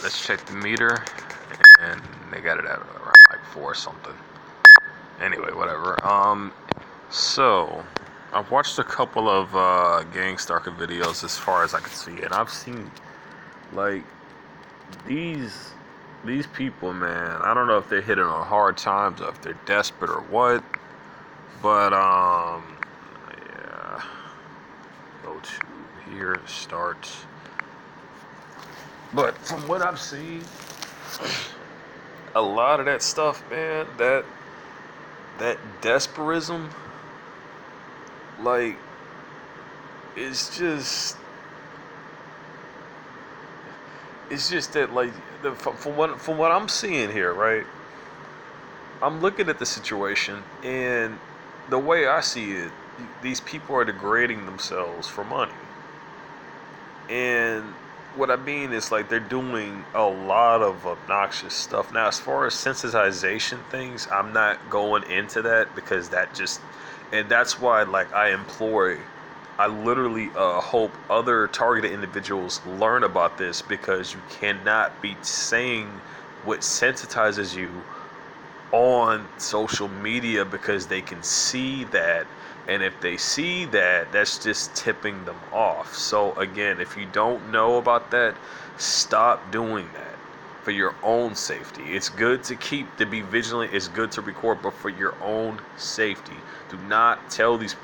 let's check the meter, and they got it at around like 4 or something. Anyway, whatever. So I've watched a couple of gang stalking videos as far as I can see, and I've seen like these people, man. I don't know if they're hitting on hard times or if they're desperate or what, but yeah. Go to here, start. But from what I've seen, a lot of that stuff, man, that desperatism, like, it's just that, like, from what I'm seeing here, right? I'm looking at the situation, and the way I see it, these people are degrading themselves for money. And what I mean is, like, they're doing a lot of obnoxious stuff. Now, as far as sensitization things, I'm not going into that because and that's why, like, I literally hope other targeted individuals learn about this, because you cannot be saying what sensitizes you on social media, because they can see that, and if they see that, that's just tipping them off. So again, if you don't know about that, stop doing that for your own safety. It's good to be vigilant, it's good to record, but for your own safety, do not tell these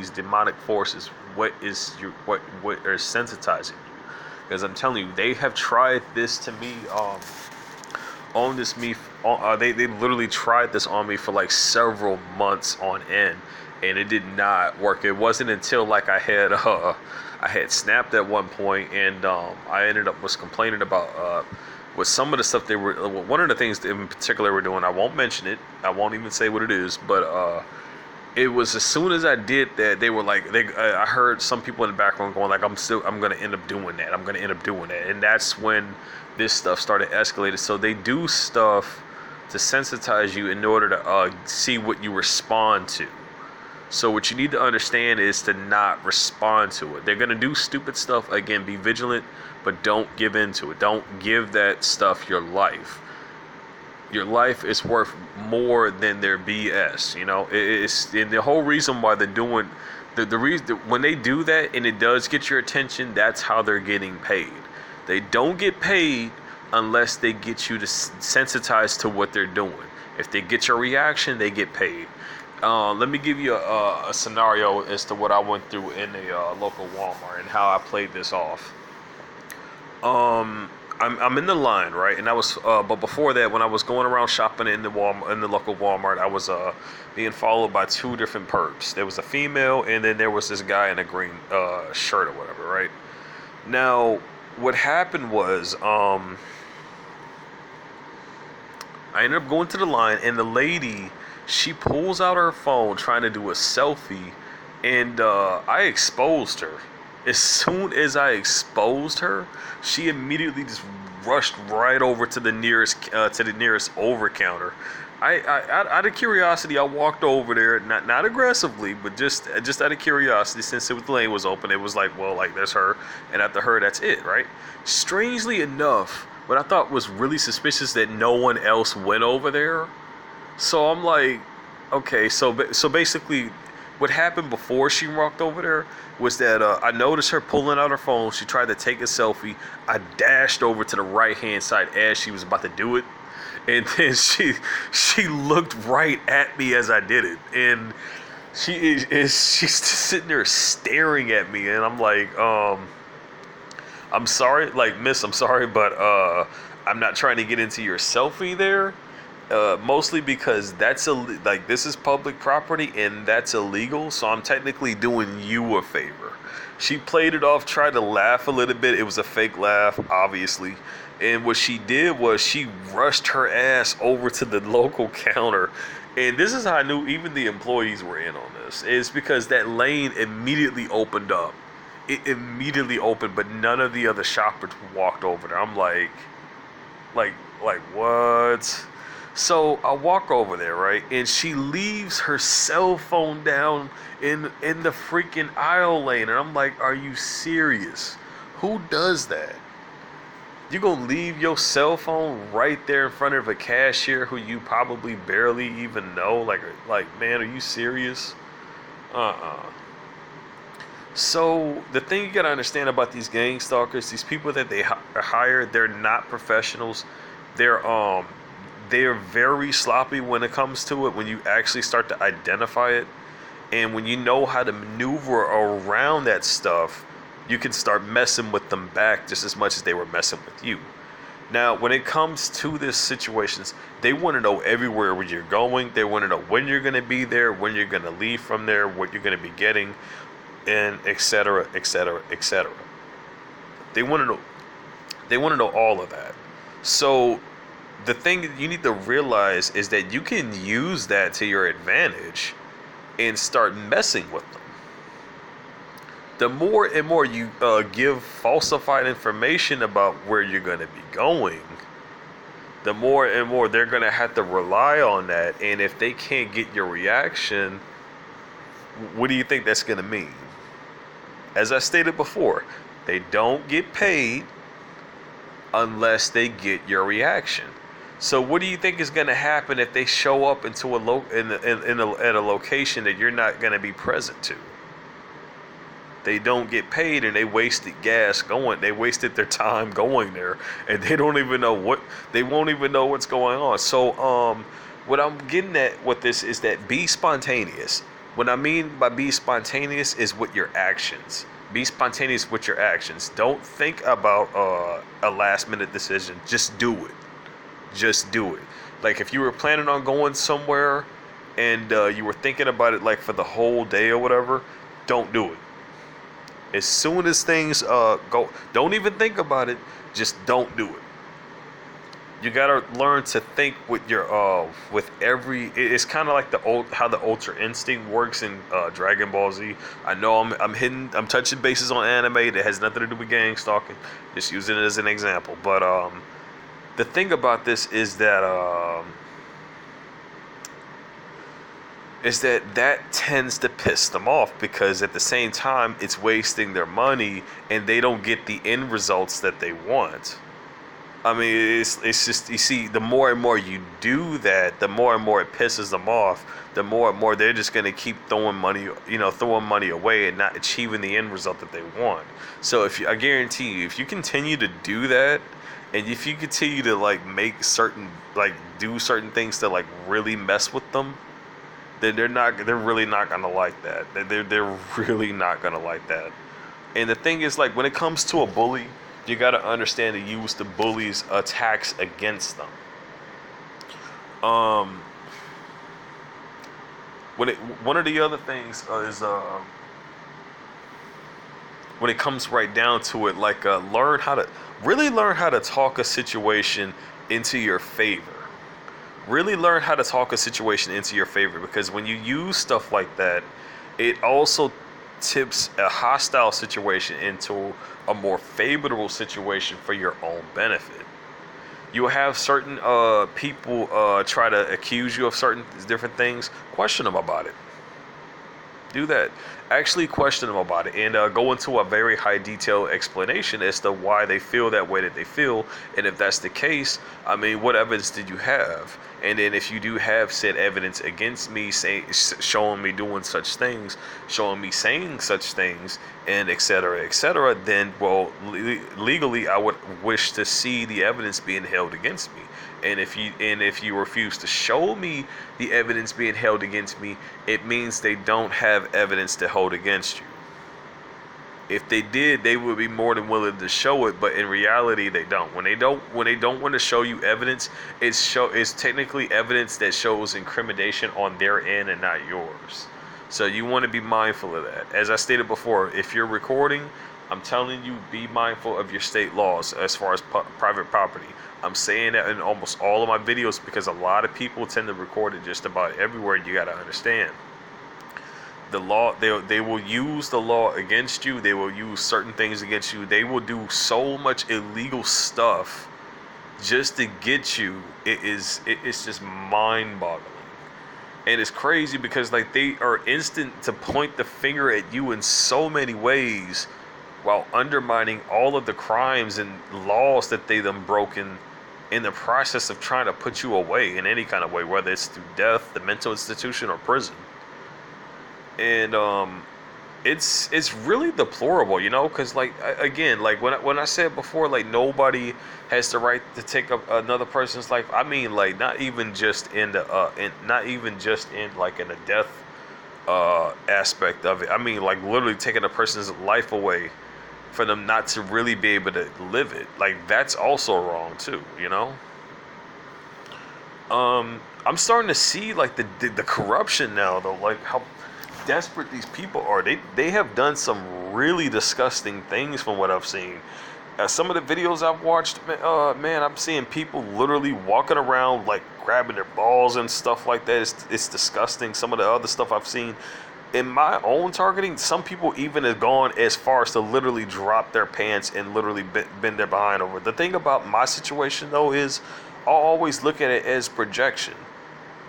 demonic forces what are sensitizing you, because I'm telling you, they have tried this to me they literally tried this on me for like several months on end, and it did not work. It wasn't until, like, I had snapped at one point, and I was complaining about with some of the stuff they were. One of the things in particular we're doing, I won't mention it, I won't even say what it is, but it was as soon as I did that, they were like, I heard some people in the background going like, I'm gonna end up doing that, and that's when this stuff started escalating. So they do stuff to sensitize you in order to see what you respond to. So what you need to understand is to not respond to it. They're gonna do stupid stuff. Again, be vigilant, but don't give into it. Don't give that stuff your life. Your life is worth more than their BS. You know, it's and the whole reason why they're doing the reason when they do that and it does get your attention. That's how they're getting paid. They don't get paid unless they get you to sensitize to what they're doing. If they get your reaction, they get paid. Let me give you a scenario as to what I went through in a local Walmart and how I played this off. I'm in the line, right, and I was, but before that, when I was going around shopping in the local Walmart, I was being followed by 2 different perps. There was a female, and then there was this guy in a green shirt or whatever, right? Now, what happened was, I ended up going to the line, and the lady, she pulls out her phone trying to do a selfie, and I exposed her. As soon as I exposed her, she immediately just rushed right over to the nearest over counter. I out of curiosity, I walked over there, not aggressively, but just out of curiosity, since the lane was open. It was like, well, like, there's her, and after her, that's it, right? Strangely enough, what I thought was really suspicious, that no one else went over there. So I'm like, okay, so basically, what happened before she walked over there was that I noticed her pulling out her phone. She tried to take a selfie. I dashed over to the right-hand side as she was about to do it, and then she looked right at me as I did it, and she's sitting there staring at me, and I'm like, I'm sorry, like, miss, I'm sorry, but I'm not trying to get into your selfie there. Mostly because this is public property and that's illegal, so I'm technically doing you a favor. She played it off, tried to laugh a little bit. It was a fake laugh, obviously. And what she did was she rushed her ass over to the local counter. And this is how I knew even the employees were in on this. It's because that lane immediately opened up. It immediately opened, but none of the other shoppers walked over there. I'm like what? So I walk over there, right, and she leaves her cell phone down in the freaking aisle lane, and I'm like, are you serious? Who does that? You gonna leave your cell phone right there in front of a cashier who you probably barely even know? Like, man, are you serious? Uh-uh. So the thing you gotta understand about these gang stalkers, these people that they hire, they're not professionals. They're they're very sloppy when it comes to it. When you actually start to identify it, and when you know how to maneuver around that stuff, you can start messing with them back just as much as they were messing with you. Now, when it comes to this situations, they want to know everywhere where you're going. They want to know when you're going to be there, when you're going to leave from there, what you're going to be getting, and etc., etc., etc. They want to know. They want to know all of that. So, the thing you need to realize is that you can use that to your advantage and start messing with them. The more and more you give falsified information about where you're going to be going, the more and more they're going to have to rely on that. And if they can't get your reaction, what do you think that's going to mean? As I stated before, they don't get paid unless they get your reaction. So what do you think is going to happen if they show up into at a location that you're not going to be present to? They don't get paid, and they wasted gas going. They wasted their time going there, and they don't even know what. They won't even know what's going on. So what I'm getting at with this is that be spontaneous. What I mean by be spontaneous is with your actions. Be spontaneous with your actions. Don't think about a last minute decision. Just do it. Just do it. Like if you were planning on going somewhere and you were thinking about it like for the whole day or whatever, don't do it. As soon as things go, don't even think about it. Just don't do it. You gotta learn to think with your with every. It's kind of like how the Ultra Instinct works in Dragon Ball Z. I know I'm touching bases on anime that has nothing to do with gang stalking. Just using it as an example. But the thing about this is that that tends to piss them off because at the same time it's wasting their money and they don't get the end results that they want. I mean, it's just, you see, the more and more you do that, the more and more it pisses them off. The more and more they're just gonna keep throwing money away and not achieving the end result that they want. So I guarantee you, if you continue to do that, and if you continue to do certain things to like really mess with them, then they're really not gonna like that. They're really not gonna like that. And the thing is, like, when it comes to a bully, you gotta understand to use the bully's attacks against them. One of the other things is when it comes right down to it, like learn how to talk a situation into your favor. Really learn how to talk a situation into your favor, because when you use stuff like that, it also tips a hostile situation into a more favorable situation for your own benefit. You'll have certain people try to accuse you of certain different things. Question them about it. Do that. Actually question them about it and go into a very high detailed explanation as to why they feel that way that they feel. And if that's the case, I mean, what evidence did you have? And then if you do have said evidence against me, showing me doing such things, showing me saying such things, and etc., then, well, legally, I would wish to see the evidence being held against me. And if you refuse to show me the evidence being held against me, it means they don't have evidence to hold against you. If they did, they would be more than willing to show it, but in reality, they don't. When they don't want to show you evidence, it's technically evidence that shows incrimination on their end and not yours. So you want to be mindful of that. As I stated before, if you're recording, I'm telling you, be mindful of your state laws as far as private property. I'm saying that in almost all of my videos because a lot of people tend to record it just about everywhere. You got to understand. The law, they will use the law against you. They will use certain things against you. They will do so much illegal stuff just to get you. It's just mind-boggling. And it's crazy because like they are instant to point the finger at you in so many ways while undermining all of the crimes and laws that they done broken in the process of trying to put you away in any kind of way, whether it's through death, the mental institution, or prison. And it's really deplorable, because like again, like when I said before, like nobody has the right to take up another person's life. I mean, like not even just in the not even just in like in the death aspect of it. I mean, like literally taking a person's life away for them not to really be able to live it. Like that's also wrong too, I'm starting to see like the corruption now though, like how desperate these people are. They have done some really disgusting things from what I've seen. Some of the videos I've watched, man, I'm seeing people literally walking around like grabbing their balls and stuff like that. It's disgusting. Some of the other stuff I've seen in my own targeting, some people even have gone as far as to literally drop their pants and literally bend their behind over. The thing about my situation though is I'll always look at it as projection.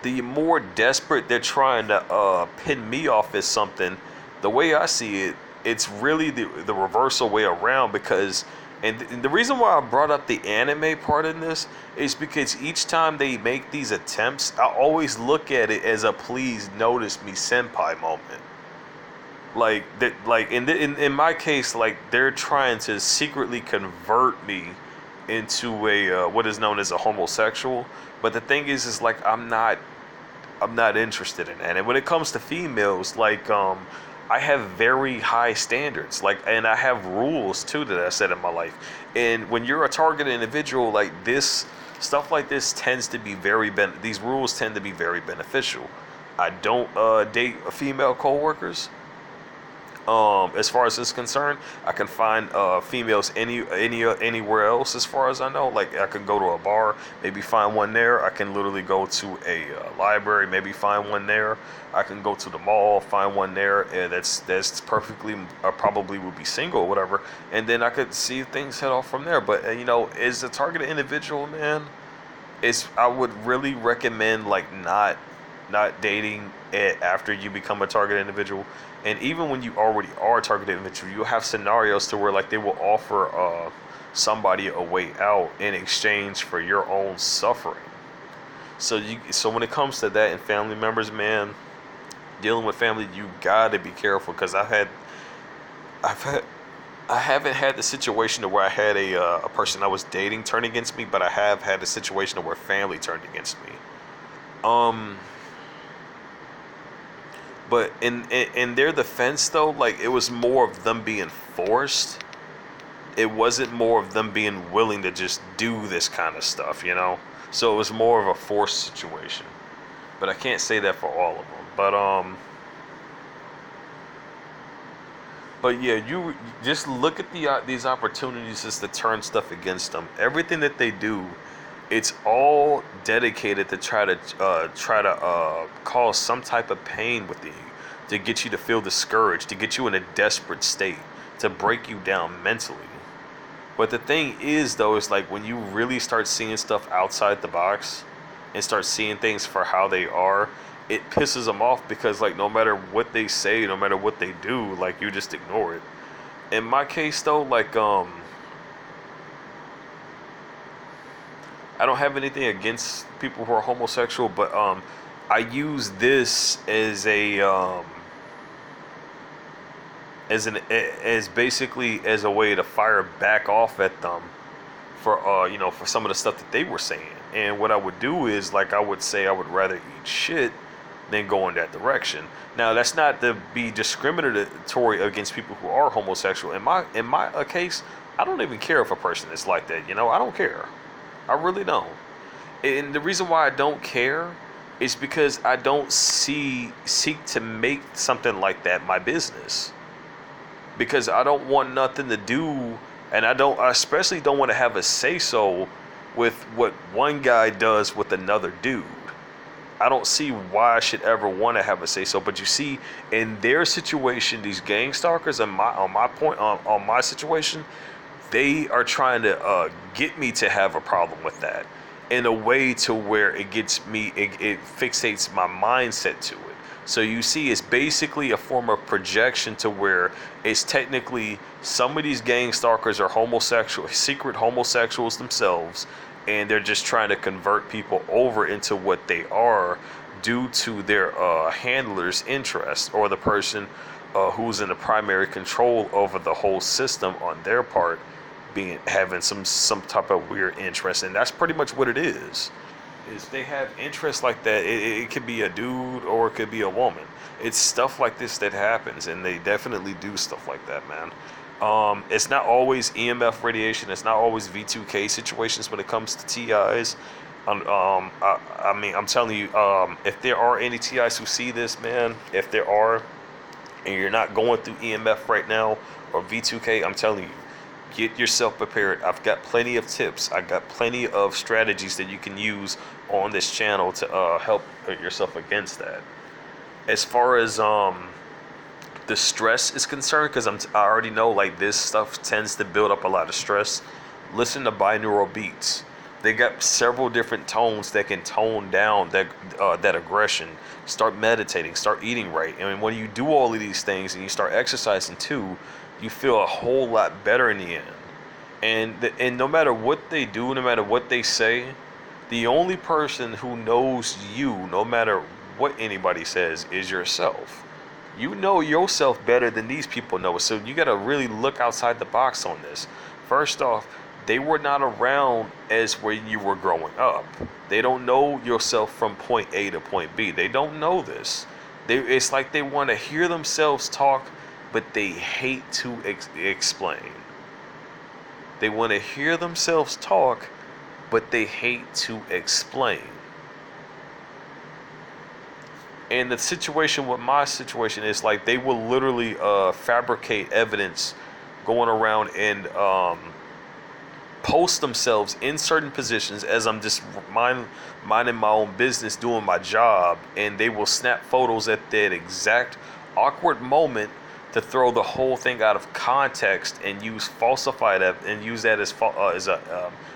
The more desperate they're trying to pin me off as something, the way I see it, it's really the reversal way around. Because and the reason why I brought up the anime part in this is because each time they make these attempts, I always look at it as a please notice me senpai moment. Like that, like in my case, like they're trying to secretly convert me into a what is known as a homosexual. But the thing is like I'm not interested in that. And when it comes to females, like I have very high standards, like, and I have rules too that I set in my life. And when you're a targeted individual, like this stuff like this tends to be these rules tend to be very beneficial. I don't date female coworkers. As far as it's concerned, I can find females anywhere else. As far as I know, like I can go to a bar, maybe find one there. I can literally go to a library, maybe find one there. I can go to the mall, find one there, and that's perfectly. Probably would be single or whatever, and then I could see things head off from there. But as a targeted individual, man, I would really recommend like not dating it after you become a target individual. And even when you already are a targeted individual, you'll have scenarios to where like they will offer somebody a way out in exchange for your own suffering. So when it comes to that and family members, man, dealing with family, you gotta be careful. Because I haven't had the situation to where I had a person I was dating turn against me, but I have had the situation where family turned against me. Um, but in their defense though, like it was more of them being forced. It wasn't more of them being willing to just do this kind of stuff. So it was more of a forced situation. But I can't say that for all of them. But yeah, you just look at these opportunities just to turn stuff against them. Everything that they do, it's all dedicated to try to cause some type of pain within you, to get you to feel discouraged, to get you in a desperate state, to break you down mentally. But the thing is, though, is like when you really start seeing stuff outside the box and start seeing things for how they are, it pisses them off. Because like no matter what they say, no matter what they do, like you just ignore it. In my case though, like I don't have anything against people who are homosexual, but I use this as a as basically as a way to fire back off at them for for some of the stuff that they were saying. And what I would do is like I would say I would rather eat shit than go in that direction. Now that's not to be discriminatory against people who are homosexual. In my case, I don't even care if a person is like that. I don't care. I really don't. And the reason why I don't care is because I don't seek to make something like that my business. Because I don't want nothing to do, and I especially don't want to have a say so with what one guy does with another dude. I don't see why I should ever want to have a say so. But you see, in their situation, these gang stalkers, on my situation, they are trying to get me to have a problem with that in a way to where it gets me, it fixates my mindset to it. So you see, it's basically a form of projection to where it's technically some of these gang stalkers are homosexual, secret homosexuals themselves, and they're just trying to convert people over into what they are due to their handler's interest or the person who's in the primary control over the whole system on their part being having some type of weird interest, and that's pretty much what it is they have interests like that. It could be a dude or it could be a woman. It's stuff like this that happens, and they definitely do stuff like that, man. It's not always EMF radiation. It's not always V2K situations when it comes to TIs. I mean, I'm telling you, if there are any TIs who see this, man, if there are, and you're not going through EMF right now or V2K, I'm telling you, get yourself prepared. I've got plenty of tips. I got plenty of strategies that you can use on this channel to help yourself against that. As far as the stress is concerned, because I already know like this stuff tends to build up a lot of stress. Listen to binaural beats. They got several different tones that can tone down that aggression. Start meditating. Start eating right. And when you do all of these things and you start exercising too, you feel a whole lot better in the end. And no matter what they do, no matter what they say, the only person who knows you, no matter what anybody says, is yourself. You know yourself better than these people know. So you got to really look outside the box on this. First off, they were not around as when you were growing up. They don't know yourself from point A to point B. They don't know this. It's like they want to hear themselves talk, but they hate to explain. They want to hear themselves talk, but they hate to explain. And the situation with my situation is like they will literally fabricate evidence going around and post themselves in certain positions as I'm just minding my own business, doing my job, and they will snap photos at that exact awkward moment to throw the whole thing out of context and use falsified and use that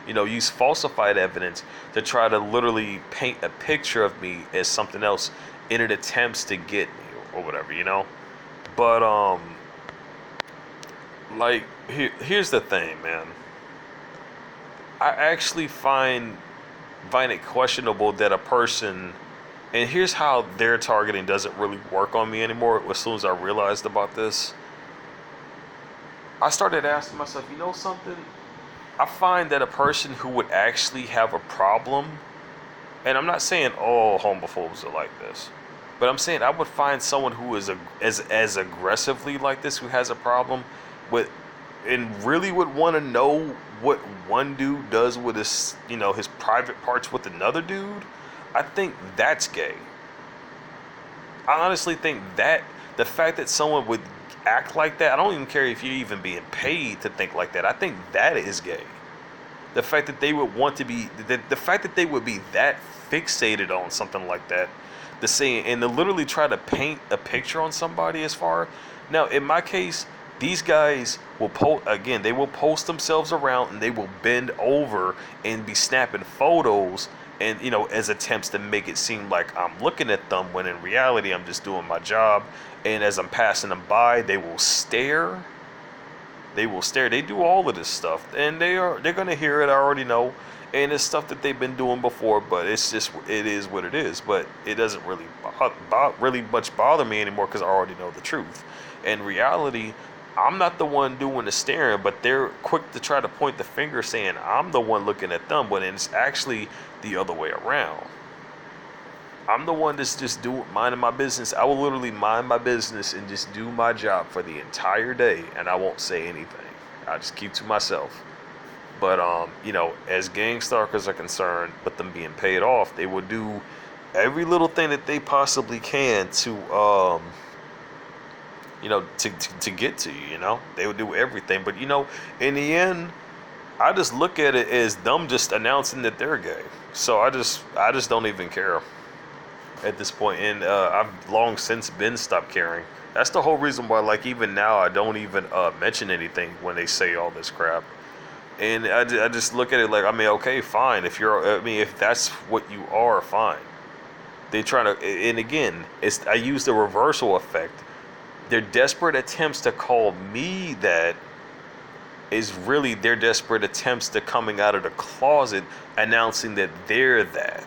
use falsified evidence to try to literally paint a picture of me as something else in an attempt to get me or whatever, But like here's the thing, man. I actually find it questionable that a person, and here's how their targeting doesn't really work on me anymore. As soon as I realized about this, I started asking myself, you know something? I find that a person who would actually have a problem, and I'm not saying all homophobes are like this, but I'm saying I would find someone who is as aggressively like this, who has a problem with, and really would want to know what one dude does with his, his private parts with another dude. I think that's gay. I honestly think that the fact that someone would act like that, I don't even care if you're even being paid to think like that. I think that is gay. The fact that they would want to be, the fact that they would be that fixated on something like that, and to literally try to paint a picture on somebody as far. Now, in my case, these guys will they will post themselves around and they will bend over and be snapping photos and, as attempts to make it seem like I'm looking at them when in reality I'm just doing my job. And as I'm passing them by, they will stare. They do all of this stuff, and they're going to hear it. I already know. And it's stuff that they've been doing before, but it is what it is. But it doesn't really really much bother me anymore because I already know the truth. In reality, I'm not the one doing the staring, but they're quick to try to point the finger saying I'm the one looking at them, when it's actually the other way around. I'm the one that's just minding my business. I will literally mind my business and just do my job for the entire day, and I won't say anything. I'll just keep to myself. But as gang stalkers are concerned, with them being paid off, they will do every little thing that they possibly can to to get to you. They would do everything. But in the end, I just look at it as them just announcing that they're gay. So I just don't even care at this point. And I've long since been stopped caring. That's the whole reason why, like, even now I don't even mention anything when they say all this crap. And I just look at it like, okay, fine. If that's what you are, fine. They try to, and again, I use the reversal effect. Their desperate attempts to call me that is really their desperate attempts to coming out of the closet, announcing that they're that.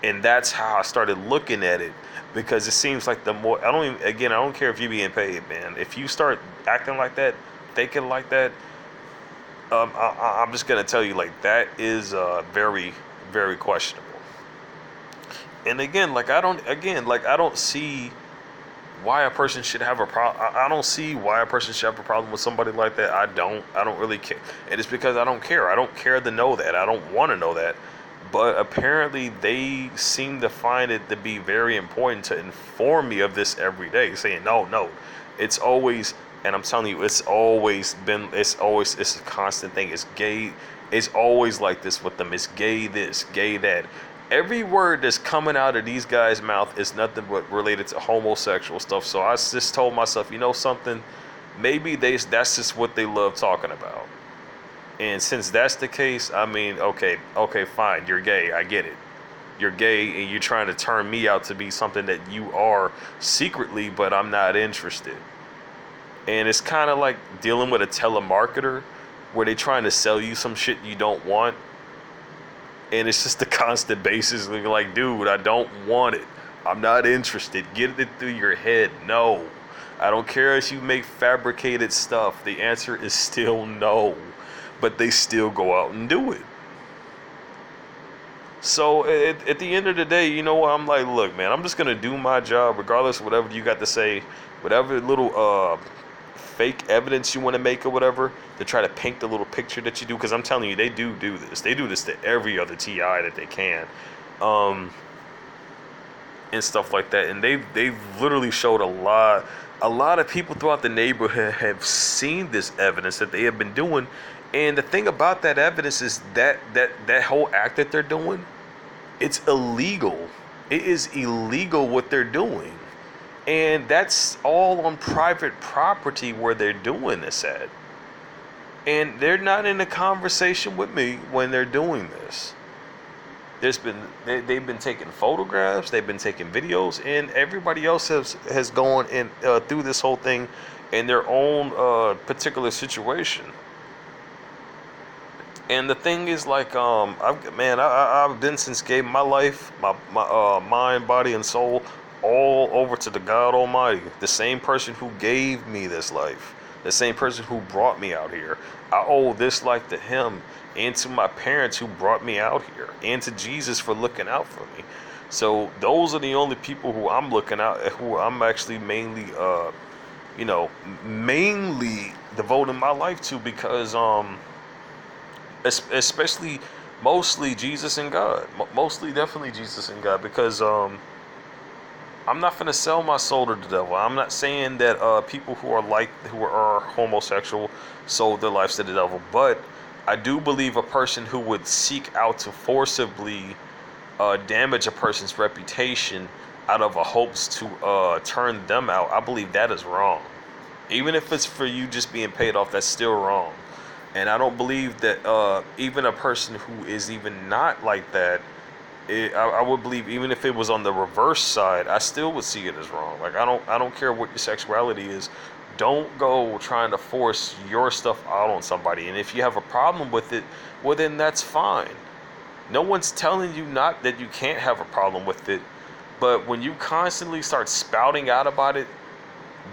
And that's how I started looking at it, because it seems like the more I don't even, again, I don't care if you're being paid, man. If you start acting like that, thinking like that, I'm just gonna tell you, like, that is very, very questionable. And again, I don't see why a person should have a problem. I don't see why a person should have a problem with somebody like that. I don't really care. And it's because I don't care. I don't care to know that. I don't want to know that. But apparently they seem to find it to be very important to inform me of this every day, saying, no, it's always, and I'm telling you, it's a constant thing. It's gay. It's always like this with them. It's gay this, gay that. Every word that's coming out of these guys' mouth is nothing but related to homosexual stuff. So I just told myself, you know something, maybe that's just what they love talking about. And since that's the case, I mean, okay, fine, you're gay, I get it. You're gay and you're trying to turn me out to be something that you are secretly, but I'm not interested. And it's kind of like dealing with a telemarketer where they're trying to sell you some shit you don't want. And it's just the constant basis, like, dude, I don't want it. I'm not interested. Get it through your head. No. I don't care if you make fabricated stuff. The answer is still no. But they still go out and do it. So at the end of the day, you know what? I'm like, look, man, I'm just going to do my job regardless of whatever you got to say, whatever little fake evidence you want to make or whatever, to try to paint the little picture that you do, because I'm telling you, they do this. They do this to every other TI that they can, and stuff like that. And they've literally showed a lot of people throughout the neighborhood have seen this evidence that they have been doing. And the thing about that evidence is that whole act that they're doing, it's illegal. It is illegal what they're doing. And that's all on private property where they're doing this at. And they're not in a conversation with me when they're doing this. They've been taking photographs, they've been taking videos, and everybody else has gone in through this whole thing in their own particular situation. And the thing is, like, I've been since gave my life, my mind, body, and soul all over to the God Almighty, the same person who gave me this life, the same person who brought me out here. I owe this life to him and to my parents who brought me out here, and to Jesus for looking out for me. So those are the only people who I'm looking out, who I'm actually mainly devoting my life to, because especially mostly Jesus and God, mostly definitely Jesus and God, because I'm not gonna sell my soul to the devil. I'm not saying that people who are homosexual sold their lives to the devil, but I do believe a person who would seek out to forcibly damage a person's reputation out of a hopes to turn them out, I believe that is wrong. Even if it's for you just being paid off, that's still wrong. And I don't believe that even a person who is even not like that, I would believe, even if it was on the reverse side, I still would see it as wrong. Like, I don't care what your sexuality is. Don't go trying to force your stuff out on somebody. And if you have a problem with it, well, then that's fine. No one's telling you not that you can't have a problem with it. But when you constantly start spouting out about it,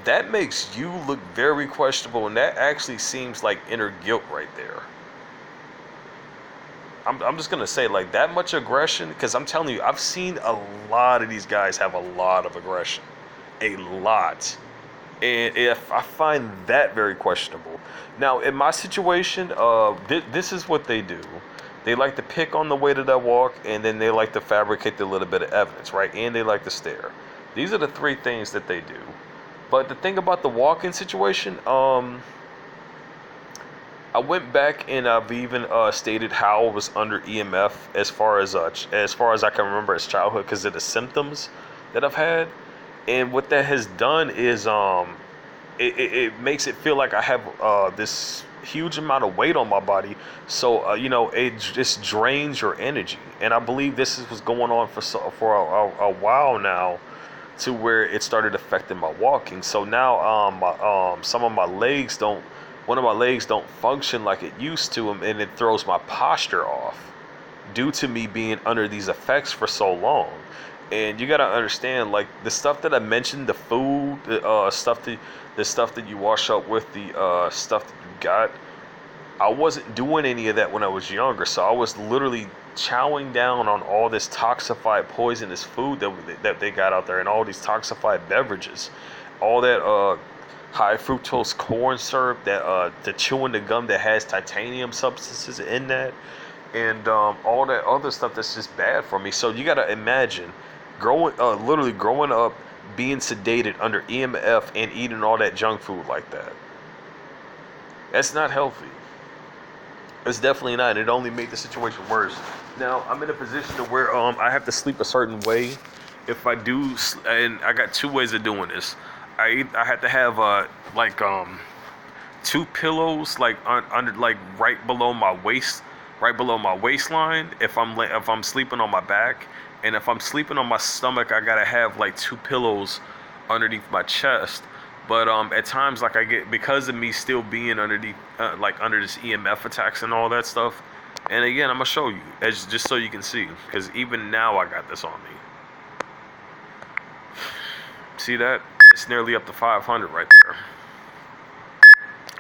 that makes you look very questionable, and that actually seems like inner guilt right there. I'm just gonna say, like, that much aggression, because I'm telling you, I've seen a lot of these guys have a lot of aggression, a lot, and if I find that very questionable. Now, in my situation, this is what they do. They like to pick on the way that I walk, and then they like to fabricate a little bit of evidence, right? And they like to stare. These are the three things that they do. But the thing about the walk-in situation, I went back and I've even stated how I was under EMF as far as I can remember as childhood, because of the symptoms that I've had. And what that has done is it makes it feel like I have this huge amount of weight on my body. So it just drains your energy, and I believe this is what's going on for a while now, to where it started affecting my walking. So now some of my legs don't one of my legs don't function like it used to, and it throws my posture off due to me being under these effects for so long. And you gotta understand, like the stuff that I mentioned, the food, the stuff that you wash up with, the stuff that you got. I wasn't doing any of that when I was younger, so I was literally chowing down on all this toxified, poisonous food that they got out there, and all these toxified beverages, all that high fructose corn syrup, that the chewing the gum that has titanium substances in that, and all that other stuff that's just bad for me. So you gotta imagine literally growing up, being sedated under EMF and eating all that junk food like that. That's not healthy. It's definitely not. It only made the situation worse. Now I'm in a position to where I have to sleep a certain way. If I do, and I got two ways of doing this. I have to have two pillows under right below my waistline. If I'm sleeping on my back, and if I'm sleeping on my stomach, I gotta have like two pillows underneath my chest. But at times, like I get, because of me still being underneath, under this EMF attacks and all that stuff. And again, I'm gonna show you, just so you can see, because even now I got this on me. See that? It's nearly up to 500 right there.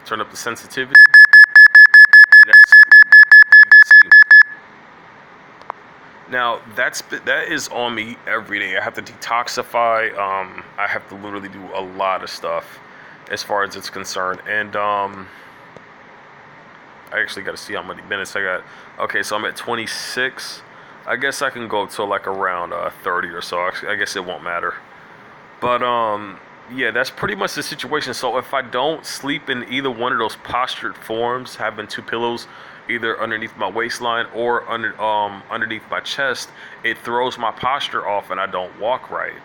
Turn up the sensitivity, and that's, you can see. Now that is on me every day. I have to detoxify. I have to literally do a lot of stuff as far as it's concerned. And I actually got to see how many minutes I got. Okay, so I'm at 26. I guess I can go to like around 30 or so. I guess it won't matter. But yeah, that's pretty much the situation. So if I don't sleep in either one of those postured forms, having two pillows either underneath my waistline or underneath my chest, it throws my posture off and I don't walk right.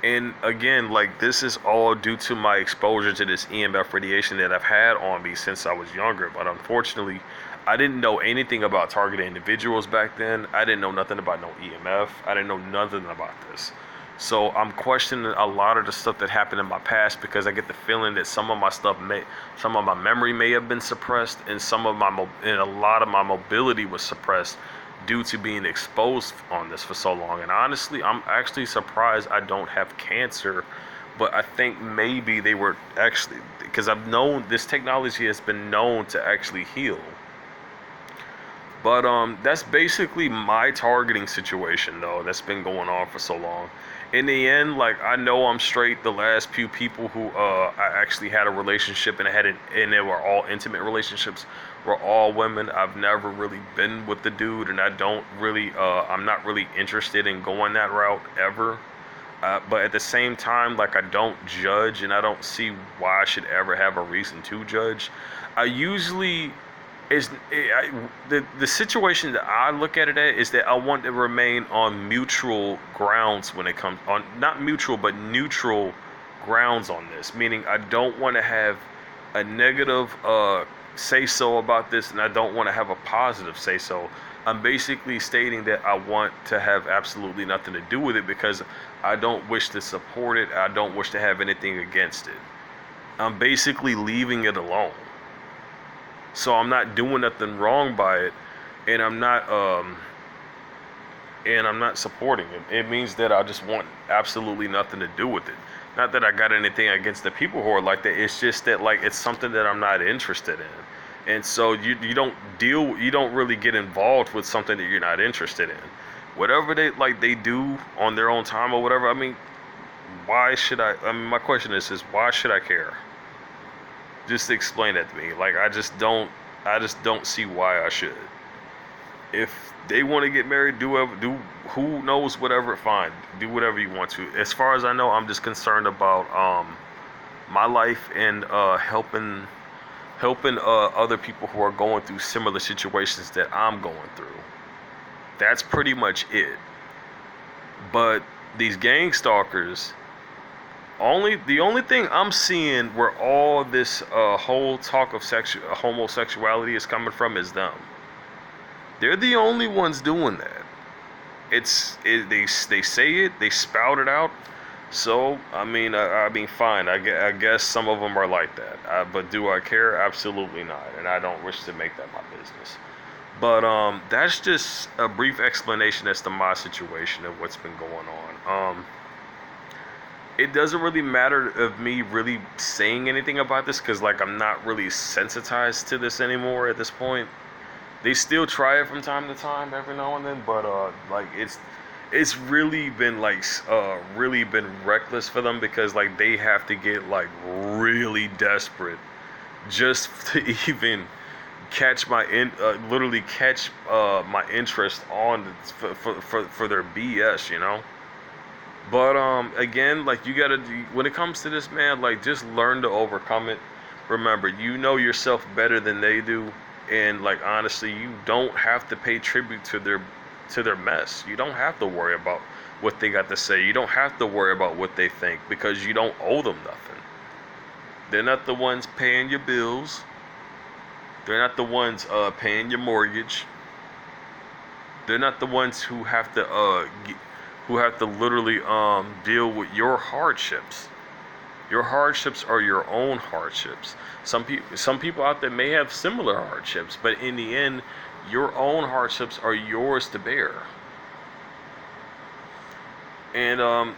And again, like, this is all due to my exposure to this EMF radiation that I've had on me since I was younger. But unfortunately, I didn't know anything about targeted individuals back then. I didn't know nothing about no EMF. I didn't know nothing about this. So I'm questioning a lot of the stuff that happened in my past, because I get the feeling that some of my memory may have been suppressed, and a lot of my mobility was suppressed due to being exposed on this for so long. And honestly, I'm actually surprised I don't have cancer, but I think maybe they were actually, because I've known this technology has been known to actually heal. But that's basically my targeting situation, though, that's been going on for so long. In the end, like, I know I'm straight. The last few people who I actually had a relationship and they were all intimate relationships were all women. I've never really been with the dude, and I'm not really interested in going that route ever. But at the same time, like, I don't judge, and I don't see why I should ever have a reason to judge. I usually the situation that I look at it at is that I want to remain on mutual grounds when it comes on, not mutual but neutral grounds on this. Meaning, I don't want to have a negative say so about this, and I don't want to have a positive say so. I'm basically stating that I want to have absolutely nothing to do with it, because I don't wish to support it. I don't wish to have anything against it. I'm basically leaving it alone. So I'm not doing nothing wrong by it, and I'm not supporting it. It means that I just want absolutely nothing to do with it. Not that I got anything against the people who are like that. It's just that, like, it's something that I'm not interested in. And so you don't really get involved with something that you're not interested in. Whatever they do on their own time or whatever. I mean, why should I? I mean, my question is why should I care? Just explain that to me. Like, I just don't see why I should. If they want to get married, who knows, whatever, fine. Do whatever you want to. As far as I know, I'm just concerned about my life and helping other people who are going through similar situations that I'm going through. That's pretty much it. But these gang stalkers, The only thing I'm seeing where all this whole talk of homosexuality is coming from is them. They're the only ones doing that. They say it, they spout it out. So I mean, fine. I guess some of them are like that. But do I care? Absolutely not. And I don't wish to make that my business. But that's just a brief explanation as to my situation and what's been going on. It doesn't really matter of me really saying anything about this because like I'm not really sensitized to this anymore at this point. They still try it from time to time, every now and then, but like it's really been reckless for them because like they have to get like really desperate just to even catch literally catch my interest on for their BS, you know. But again, like you gotta when it comes to this, man, like just learn to overcome it. Remember, you know yourself better than they do, and like honestly, you don't have to pay tribute to their mess. You don't have to worry about what they got to say. You don't have to worry about what they think because you don't owe them nothing. They're not the ones paying your bills. They're not the ones paying your mortgage. They're not the ones who have to literally deal with your hardships. Your hardships are your own hardships. Some people out there may have similar hardships, but in the end, your own hardships are yours to bear. And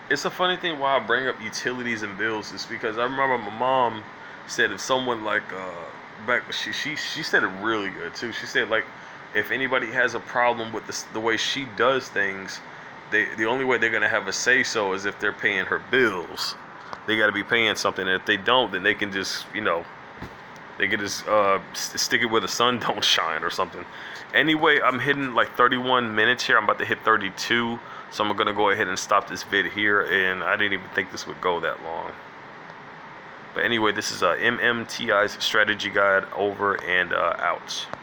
it's a funny thing why I bring up utilities and bills is because I remember my mom said if someone like back she said it really good too. She said like if anybody has a problem with the way she does things, the only way they're gonna have a say so is if they're paying her bills. They got to be paying something, and if they don't, then they can just they can just stick it where the sun don't shine or something. Anyway, I'm hitting like 31 minutes here. I'm about to hit 32, so I'm gonna go ahead and stop this vid here. And I didn't even think this would go that long. But anyway, this is MMTI's strategy guide over and out.